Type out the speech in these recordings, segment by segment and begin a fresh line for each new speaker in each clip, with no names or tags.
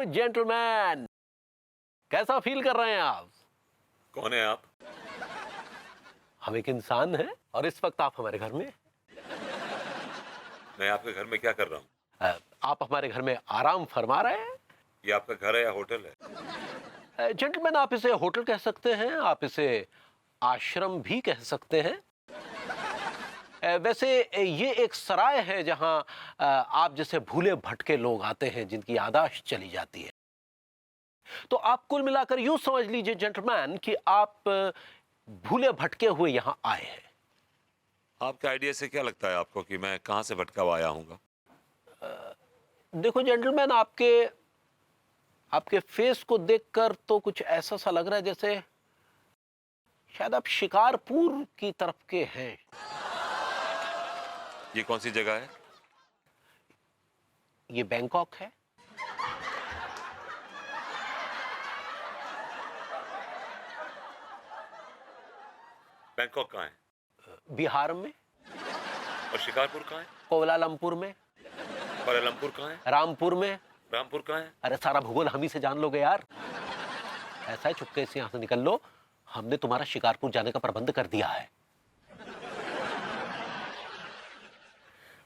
Gentleman, कैसा feel कर रहे हैं आप?
कौन है आप?
हम एक इंसान हैं और इस वक्त आप हमारे घर में।
मैं आपके घर में क्या कर रहा हूँ?
आप हमारे घर में आराम फरमा रहे हैं।
ये आपका घर है या होटल है?
जेंटलमैन, आप इसे होटल कह सकते हैं, आप इसे आश्रम भी कह सकते हैं। वैसे ये एक सराय है जहां आप जैसे भूले भटके लोग आते हैं जिनकी याददाश्त चली जाती है। तो आप कुल मिलाकर यूं समझ लीजिए जेंटलमैन कि आप भूले भटके हुए यहां आए हैं।
आपके आइडिया से क्या लगता है आपको कि मैं कहाँ से भटका हुआ आया हूँगा?
देखो जेंटलमैन, आपके आपके फेस को देखकर तो कुछ ऐसा सा लग रहा है जैसे शायद आप शिकारपुर की तरफ के हैं।
ये कौन सी जगह है?
ये बैंकॉक है।
बैंकॉक कहाँ है?
बिहार में।
और शिकारपुर कहाँ है?
कोलालमपुर में।
कुआलालंपुर कहाँ है?
रामपुर में।
रामपुर कहाँ है?
अरे सारा भूगोल हम ही से जान लोगे यार। ऐसा है, चुपके से यहां से निकल लो, हमने तुम्हारा शिकारपुर जाने का प्रबंध कर दिया है।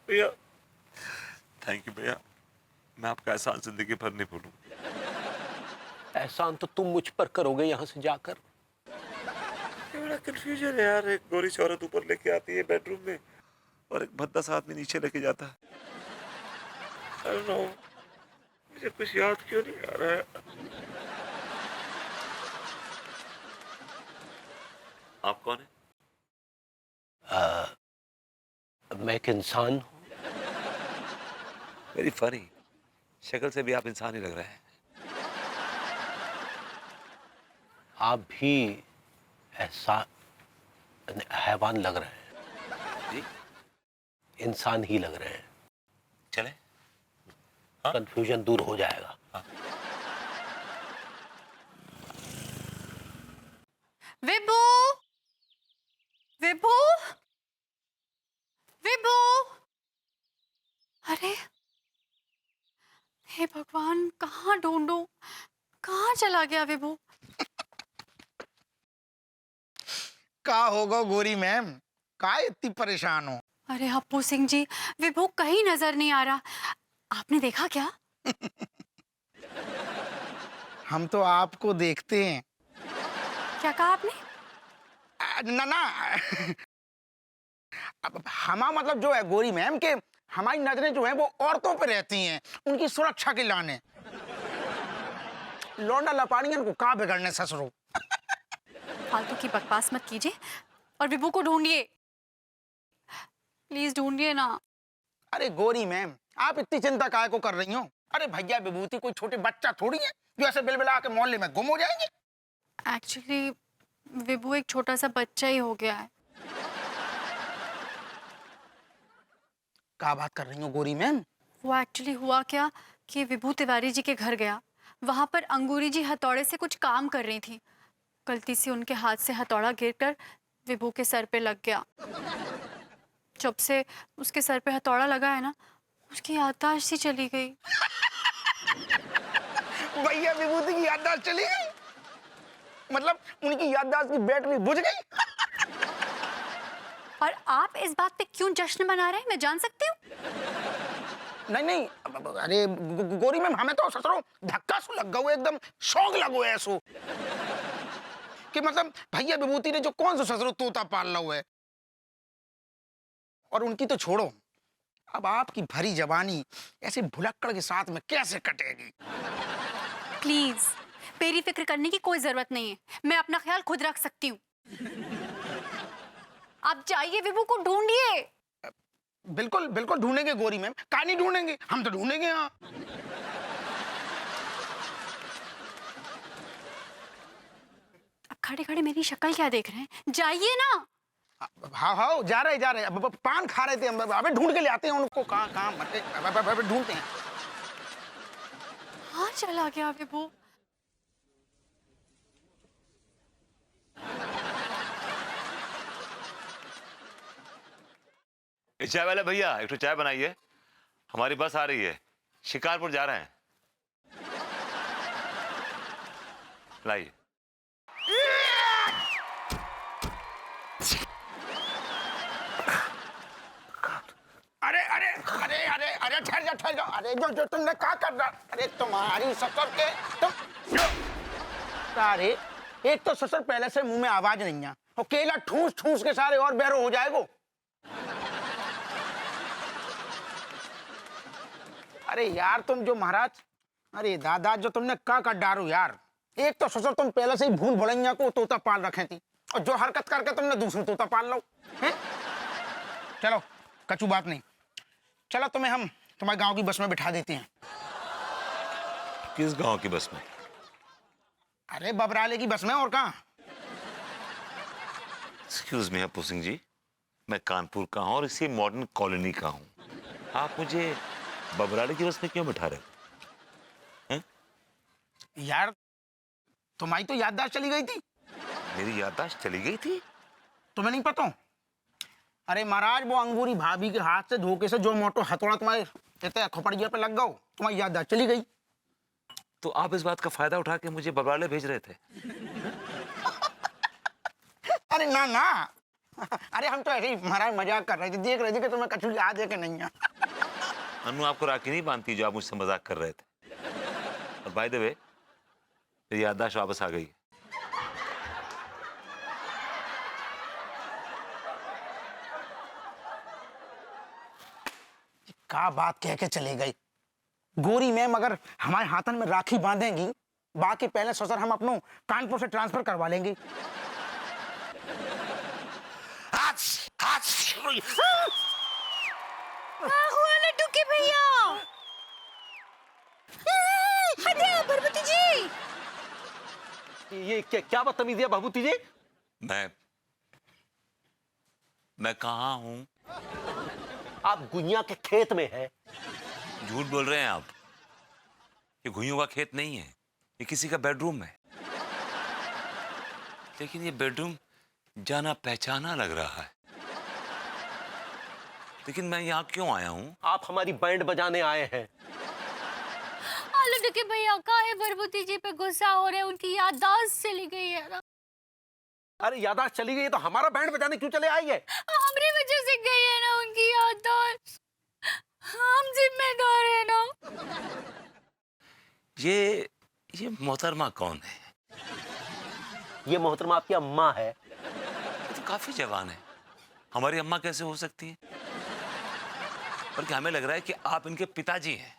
भैया, थैंक यू भैया, मैं आपका एहसान जिंदगी भर नहीं भूलूंगा।
एहसान तो तुम मुझ पर करोगे यहां से जाकर।
ये बड़ा कंफ्यूजन है यार, एक गोरी सी औरत ऊपर लेके आती है बेडरूम में और एक भद्दा सा आदमी नीचे लेके जाता है। I don't know, मुझे कुछ याद क्यों नहीं आ रहा है। आप कौन है?
मैं एक इंसान हूं।
वेरी फनी, शक्ल से भी आप इंसान ही लग रहे हैं।
आप भी ऐसा हैवान लग रहे हैं।
जी?
इंसान ही लग रहे हैं।
चले?
कंफ्यूजन दूर हो जाएगा।
विभू, विभू, विभू, अरे हे भगवान, कहाँ ढूंढूं, कहाँ चला गया विभू?
का होगा गोरी मैम, का इतनी परेशान हो?
अरे हप्पू सिंह जी, विभू कहीं नजर नहीं आ रहा। आपने देखा क्या?
हम तो आपको देखते हैं।
क्या कहा आपने?
ना ना अब हमा मतलब जो है गोरी मैम के हमारी नजरें जो है वो औरतों पे रहती हैं, उनकी सुरक्षा के लाने। लौंडा लपाड़ियन को का बिगड़ने ससुरो।
फालतू की बकवास मत कीजिए और विभू को ढूंढिए, प्लीज ढूंढिए ना।
अरे गोरी मैम, आप इतनी चिंता काहे को कर रही हो? अरे भैया विभूति कोई छोटे बच्चा थोड़ी है जो ऐसे बिलबिला के मोहल्ले में गुम हो जाएंगे।
एक्चुअली विभू एक छोटा सा बच्चा ही हो गया है।
क्या बात कर रही हो गोरी मैम?
वो एक्चुअली हुआ क्या कि विभू तिवारी जी के घर गया, वहां पर अंगूरी जी हथौड़े से कुछ काम कर रही थी। गलती से उनके हाथ से हथौड़ा गिरकर विभू के सर पे लग गया। जब से उसके सर पे हथौड़ा लगा है ना, उसकी याददाश्त ही चली गई।
भैया विभूति की याददाश्त चली गई? मतलब उनकी याददाश्त की बैटरी बुझ गई?
और आप इस बात पे क्यों जश्न मना रहे हैं, मैं जान सकती हूँ?
नहीं नहीं, अरे गोरी मैम, हमें तो ससुरो धक्का सो लग गया, एकदम शौक लगो ऐसो कि मतलब भैया विभूति ने जो कौन सा ससुरो तोता पाल लो है। और उनकी तो छोड़ो, अब आपकी भरी जवानी ऐसे भुलक्कड़ के साथ में कैसे कटेगी?
प्लीज, मेरी फिक्र करने की कोई जरूरत नहीं है, मैं अपना ख्याल खुद रख सकती हूँ। आप जाइए, विभू को ढूंढिए।
बिल्कुल बिल्कुल ढूंढेंगे गोरी मैम, का नहीं ढूंढेंगे, हम तो ढूंढेंगे। यहाँ
अब खड़े खड़े मेरी शक्ल क्या देख रहे हैं, जाइए ना।
हाँ हाँ, जा रहे अब पान खा रहे थे, अबे ढूंढ के ले आते हैं उनको। कहाँ कहाँ मत ढूंढते हैं।
हाँ चला गया विभू।
चाय वाले भैया, एक तो चाय बनाइए, हमारी बस आ रही है, शिकारपुर जा रहे हैं। लाइए।
अरे अरे अरे अरे अरे ठहर जाओ। अरे जो जो तुमने क्या कर रहा, अरे तुम्हारी ससुर के तुम, अरे एक तो ससुर पहले से मुंह में आवाज नहीं है और केला ठूस ठूस के सारे और बेरो हो जाएगो। अरे यार तुम जो महाराज, अरे दादा जो तुमने क्या कर डारो यार। एक तो ससुर तुम पहले से ही भूल भुलैया को तोता पाल रखे थी और जो हरकत करके तुमने दूसरी तोता पाल लो हैं। चलो कचू बात नहीं, चलो तुम्हें हम तुम्हारे गांव की बस में बिठा देते हैं।
किस गांव की बस में?
अरे बबराले की बस में, और कहाँ।
एक्सक्यूज मी अपू सिंह जी, मैं कानपुर का हूँ और इसी मॉडर्न कॉलोनी का हूँ। आप मुझे बबराले की बस में क्यों बिठा रहे हो?
यार तुम्हारी तो याददाश्त चली गई थी।
मेरी याददाश्त चली गई थी?
तुम्हें नहीं पता? अरे महाराज वो अंगूरी भाभी के हाथ से धोखे से जो मोटो हथौड़ा तुम्हारे कहते खोपड़िया पे लग गया, तुम्हारी याददाश्त चली गई।
तो आप इस बात का फायदा उठा के मुझे बबराले भेज रहे थे?
अरे ना ना, अरे हम तो ऐसे ही महाराज मजाक कर रहे थे, देख रहे थे कि तुम्हें कछु याद है कि नहीं है।
अनु आपको राखी नहीं बांधती जो आप मुझसे मजाक कर रहे थे। और बाय द वे मेरी याददाश्त वापस आ गई।
क्या बात कह के चले गई गोरी मैम। अगर हमारे हाथन में राखी बांधेंगी, बाकी पहले ससुर हम अपनों कानपुर से ट्रांसफर करवा लेंगे।
लड्डू भैया, हटिया भरभूति जी।
ये क्या बदतमीजी है भभूति जी?
मैं कहाँ हूँ?
आप गुइया के खेत में हैं।
झूठ बोल रहे हैं आप। ये घुइयों का खेत नहीं है, ये किसी का बेडरूम है। लेकिन ये बेडरूम जाना पहचाना लग रहा है। लेकिन मैं यहाँ क्यों आया हूँ?
आप हमारी बैंड बजाने आए हैं।
लड्डू के भैया काहे भरभूति जी पे गुस्सा हो रहे हैं, उनकी याददाश्त चली गई है ना।
अरे याददाश्त चली गई तो हमारा बैंड बजाने क्यों चले आई है?
हमारी वजह से गई है ना उनकी याददाश्त, हम जिम्मेदार है ना।
ये मोहतरमा कौन है?
ये मोहतरमा आपकी अम्मा है।
ये तो काफी जवान है, हमारी अम्मा कैसे हो सकती है? बल्कि हमें लग रहा है कि आप इनके पिताजी हैं।